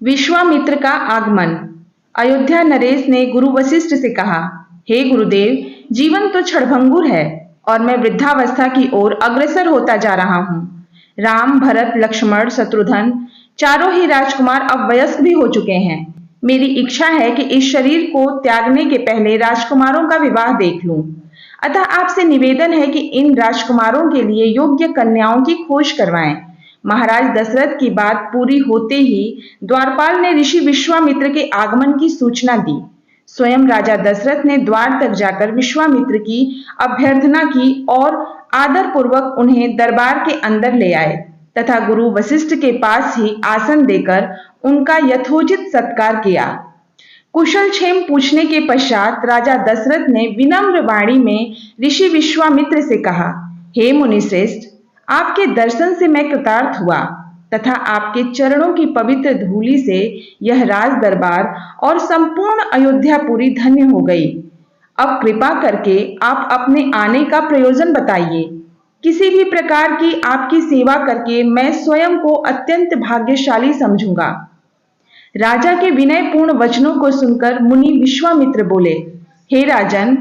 विश्वामित्र का आगमन। अयोध्या नरेश ने गुरु वशिष्ठ से कहा, हे गुरुदेव, जीवन तो क्षणभंगुर है और मैं वृद्धावस्था की ओर अग्रसर होता जा रहा हूँ। राम, भरत, लक्ष्मण, शत्रुघ्न चारों ही राजकुमार अब वयस्क भी हो चुके हैं। मेरी इच्छा है कि इस शरीर को त्यागने के पहले राजकुमारों का विवाह देख लूं। अतः आपसे निवेदन है कि इन राजकुमारों के लिए योग्य कन्याओं की खोज करवाएं। महाराज दशरथ की बात पूरी होते ही द्वारपाल ने ऋषि विश्वामित्र के आगमन की सूचना दी। स्वयं राजा दशरथ ने द्वार तक जाकर विश्वामित्र की अभ्यर्थना की और आदर पूर्वक उन्हें दरबार के अंदर ले आए तथा गुरु वशिष्ठ के पास ही आसन देकर उनका यथोचित सत्कार किया। कुशल क्षेम पूछने के पश्चात राजा दशरथ ने विनम्र वाणी में ऋषि विश्वामित्र से कहा, हे मुनिश्रेष्ठ, आपके दर्शन से मैं कृतार्थ हुआ तथा आपके चरणों की पवित्र धूलि से यह राज दरबार और संपूर्ण अयोध्यापुरी धन्य हो गई। अब कृपा करके आप अपने आने का प्रयोजन बताइए। किसी भी प्रकार की आपकी सेवा करके मैं स्वयं को अत्यंत भाग्यशाली समझूंगा। राजा के विनयपूर्ण वचनों को सुनकर मुनि विश्वामित्र बोले, हे राजन,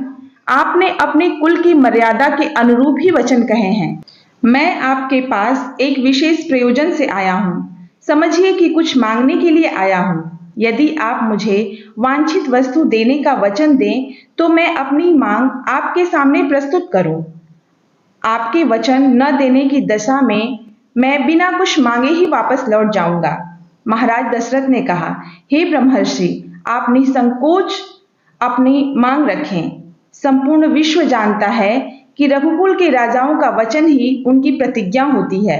आपने अपने कुल की मर्यादा के अनुरूप ही वचन कहे हैं। मैं आपके पास एक विशेष प्रयोजन से आया हूँ। समझिए कि कुछ मांगने के लिए आया हूँ। यदि आप मुझे वांछित वस्तु देने का वचन दें तो मैं अपनी मांग आपके सामने प्रस्तुत करूं। आपके वचन न देने की दशा में मैं बिना कुछ मांगे ही वापस लौट जाऊंगा। महाराज दशरथ ने कहा, हे ब्रह्मर्षि, आप निसंकोच अपनी मांग रखें। संपूर्ण विश्व जानता है कि रघुकुल के राजाओं का वचन ही उनकी प्रतिज्ञा होती है।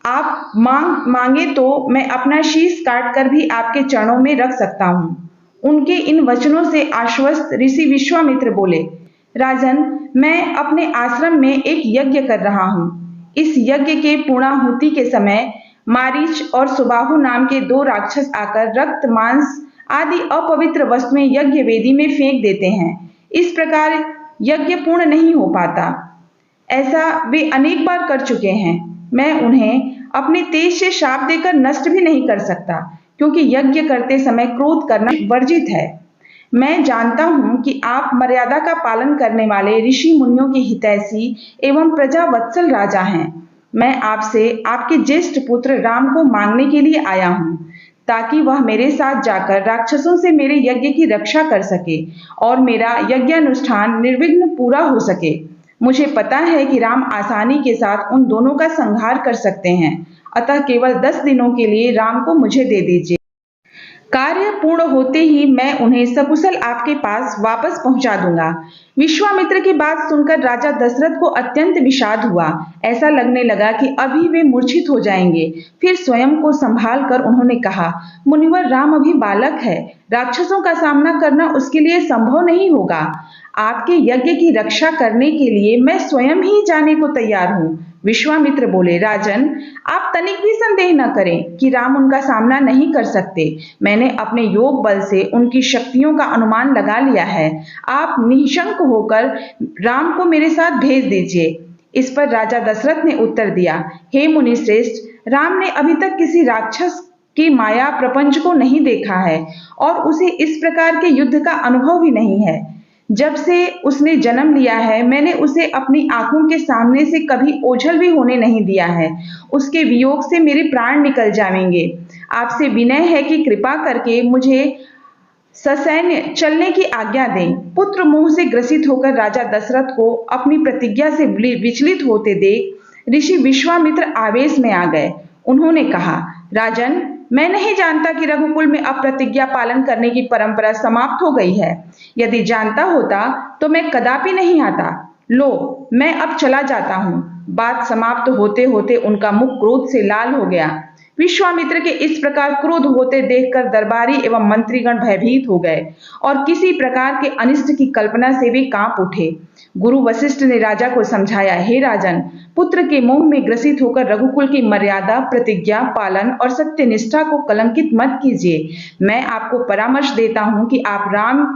आप मांगे तो मैं अपना शीश काट कर भी आपके चरणों में रख सकता हूँ। उनके इन वचनों से आश्वस्त ऋषि विश्वामित्र बोले, राजन, मैं अपने आश्रम में एक यज्ञ कर रहा हूँ। इस यज्ञ के पूर्णाहुति के समय मारीच और सुबाहु नाम के दो राक्षस आकर रक्त, मांस आदि अपवित्र वस्तुएं यज्ञ वेदी में फेंक देते हैं। इस प्रकार यज्ञ पूर्ण नहीं हो पाता। ऐसा वे अनेक बार कर चुके हैं। मैं उन्हें अपने तेज से शाप देकर नष्ट भी नहीं कर सकता, क्योंकि यज्ञ करते समय क्रोध करना वर्जित है। मैं जानता हूं कि आप मर्यादा का पालन करने वाले ऋषि मुनियों के हितैषी एवं प्रजा वत्सल राजा हैं। मैं आपसे आपके ज्येष्ठ पुत्र राम को मांगने के लिए आया हूं, ताकि वह मेरे साथ जाकर राक्षसों से मेरे यज्ञ की रक्षा कर सके और मेरा यज्ञानुष्ठान निर्विघ्न पूरा हो सके। मुझे पता है कि राम आसानी के साथ उन दोनों का संहार कर सकते हैं, अतः केवल 10 दिनों के लिए राम को मुझे दे दीजिए। कार्य पूर्ण होते ही मैं उन्हें सकुशल आपके पास वापस पहुंचा दूंगा। विश्वामित्र की बात सुनकर राजा दशरथ को अत्यंत विषाद हुआ। ऐसा लगने लगा कि अभी वे मूर्छित हो जाएंगे। फिर स्वयं को संभाल कर उन्होंने कहा, मुनिवर, राम अभी बालक है। राक्षसों का सामना करना उसके लिए संभव नहीं होगा। आपके यज्ञ की रक्षा करने के लिए मैं स्वयं ही जाने को तैयार हूँ। विश्वामित्र बोले, राजन, आप तनिक भी संदेह न करें कि राम उनका सामना नहीं कर सकते। मैंने अपने योग बल से उनकी शक्तियों का अनुमान लगा लिया है। आप निशंक होकर राम को मेरे साथ भेज दीजिए। इस पर राजा दशरथ ने उत्तर दिया, हे मुनिश्रेष्ठ, राम ने अभी तक किसी राक्षस की माया प्रपंच को नहीं देखा है और उसे इस प्रकार के युद्ध का अनुभव भी नहीं है। जब से उसने जन्म लिया है, मैंने उसे अपनी आंखों के सामने से कभी ओझल भी होने नहीं दिया है। उसके वियोग से मेरे प्राण निकल जाएंगे। आपसे विनय है कि कृपा करके मुझे ससैन्य चलने की आज्ञा दें। पुत्र मोह से ग्रसित होकर राजा दशरथ को अपनी प्रतिज्ञा से विचलित होते देख ऋषि विश्वामित्र आवेश में आ गए। उन्होंने कहा, राजन, मैं नहीं जानता कि रघुकुल में अब प्रतिज्ञा पालन करने की परंपरा समाप्त हो गई है। यदि जानता होता तो मैं कदापि नहीं आता। लो, मैं अब चला जाता हूँ। बात समाप्त होते होते उनका मुख क्रोध से लाल हो गया। विश्वामित्र के इस प्रकार क्रोध होते देखकर दरबारी एवं मंत्रीगण भयभीत हो गए और किसी प्रकार के अनिष्ट की कल्पना से वे कांप उठे। गुरु वशिष्ठ ने राजा को समझाया, हे राजन, पुत्र के मोह में ग्रसित होकर रघुकुल की मर्यादा, प्रतिज्ञा पालन और सत्यनिष्ठा को कलंकित मत कीजिए। मैं आपको परामर्श देता हूं कि आप राम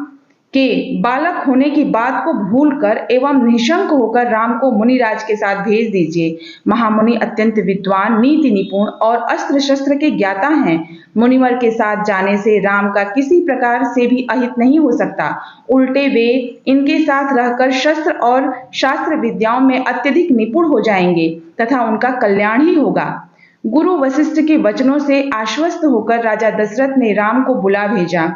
के बालक होने की बात को भूलकर एवं निशंक होकर राम को मुनिराज के साथ भेज दीजिए। महामुनि अत्यंत विद्वान, नीति निपुण और अस्त्र शस्त्र के ज्ञाता हैं। मुनिवर के साथ जाने से राम का किसी प्रकार से भी अहित नहीं हो सकता। उल्टे वे इनके साथ रहकर शस्त्र और शास्त्र विद्याओं में अत्यधिक निपुण हो जाएंगे तथा उनका कल्याण ही होगा। गुरु वशिष्ठ के वचनों से आश्वस्त होकर राजा दशरथ ने राम को बुला भेजा।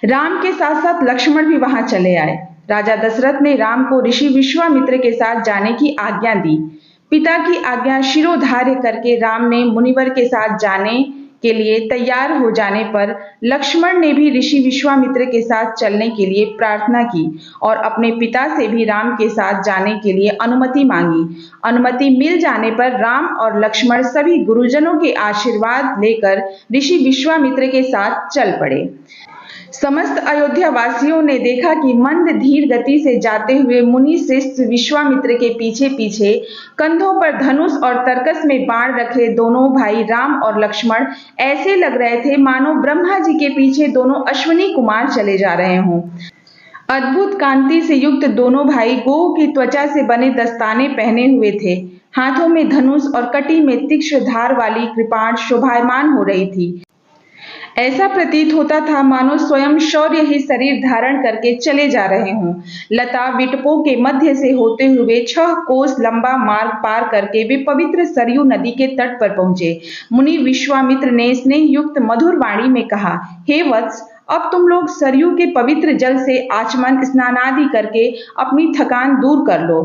राम के साथ साथ लक्ष्मण भी वहां चले आए। राजा दशरथ ने राम को ऋषि विश्वामित्र के साथ जाने की आज्ञा दी। पिता की आज्ञा शिरोधार्य करके राम ने मुनिवर के साथ जाने के लिए तैयार हो जाने पर लक्ष्मण ने भी ऋषि विश्वामित्र के साथ चलने के लिए प्रार्थना की और अपने पिता से भी राम के साथ जाने के लिए अनुमति मांगी। अनुमति मिल जाने पर राम और लक्ष्मण सभी गुरुजनों के आशीर्वाद लेकर ऋषि विश्वामित्र के साथ चल पड़े। समस्त अयोध्या वासियों ने देखा कि मंद धीर गति से जाते हुए मुनि श्रेष्ठ विश्वामित्र के पीछे पीछे कंधों पर धनुष और तरकस में बाण रखे दोनों भाई राम और लक्ष्मण ऐसे लग रहे थे मानो ब्रह्मा जी के पीछे दोनों अश्विनी कुमार चले जा रहे हों। अद्भुत कांति से युक्त दोनों भाई गो की त्वचा से बने दस्ताने पहने हुए थे। हाथों में धनुष और कटी में तीक्ष्ण धार वाली कृपाण शोभायमान हो रही थी। ऐसा प्रतीत होता था मानो स्वयं शौर्य ही शरीर धारण करके चले जा रहे हों। लता विटपों के मध्य से होते हुए 6 कोस लंबा मार्ग पार करके वे पवित्र सरयू नदी के तट पर पहुंचे। मुनि विश्वामित्र ने स्नेह युक्त मधुर वाणी में कहा, हे वत्स, अब तुम लोग सरयू के पवित्र जल से आचमन स्नान आदि करके अपनी थकान दूर कर लो,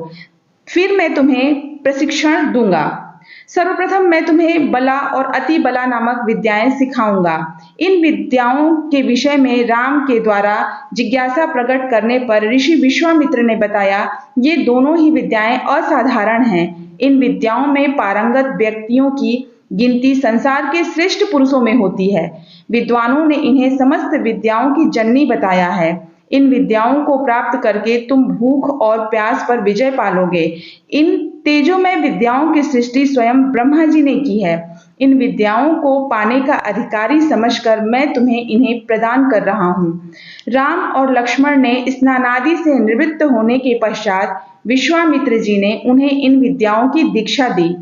फिर मैं तुम्हें प्रशिक्षण दूंगा। सर्वप्रथम मैं तुम्हें बला और अति बला नामक विद्याएं सिखाऊंगा। इन विद्याओं के विषय में राम के द्वारा जिज्ञासा प्रकट करने पर ऋषि विश्वामित्र ने बताया, ये दोनों ही विद्याएं असाधारण हैं। इन विद्याओं में पारंगत व्यक्तियों की गिनती संसार के श्रेष्ठ पुरुषों में होती है। विद्वानों ने इन्हें समस्त विद्याओं की जननी बताया है। इन विद्याओं को प्राप्त करके तुम भूख और प्यास पर विजय पालोगे। इन तेजोमय विद्याओं की सृष्टि स्वयं ब्रह्मा जी ने की है। इन विद्याओं को पाने का अधिकारी समझकर मैं तुम्हें इन्हें प्रदान कर रहा हूँ। राम और लक्ष्मण ने स्नानादि से निवृत्त होने के पश्चात विश्वामित्र जी ने उन्हें इन विद्याओं की दीक्षा दी।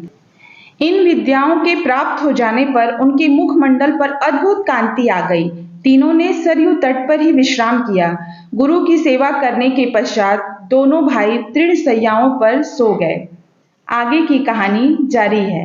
इन विद्याओं के प्राप्त हो जाने पर उनके मुखमंडल पर अद्भुत कांति आ गई। तीनों ने सरयू तट पर ही विश्राम किया। गुरु की सेवा करने के पश्चात दोनों भाई तृण शैयाओं पर सो गए। आगे की कहानी जारी है।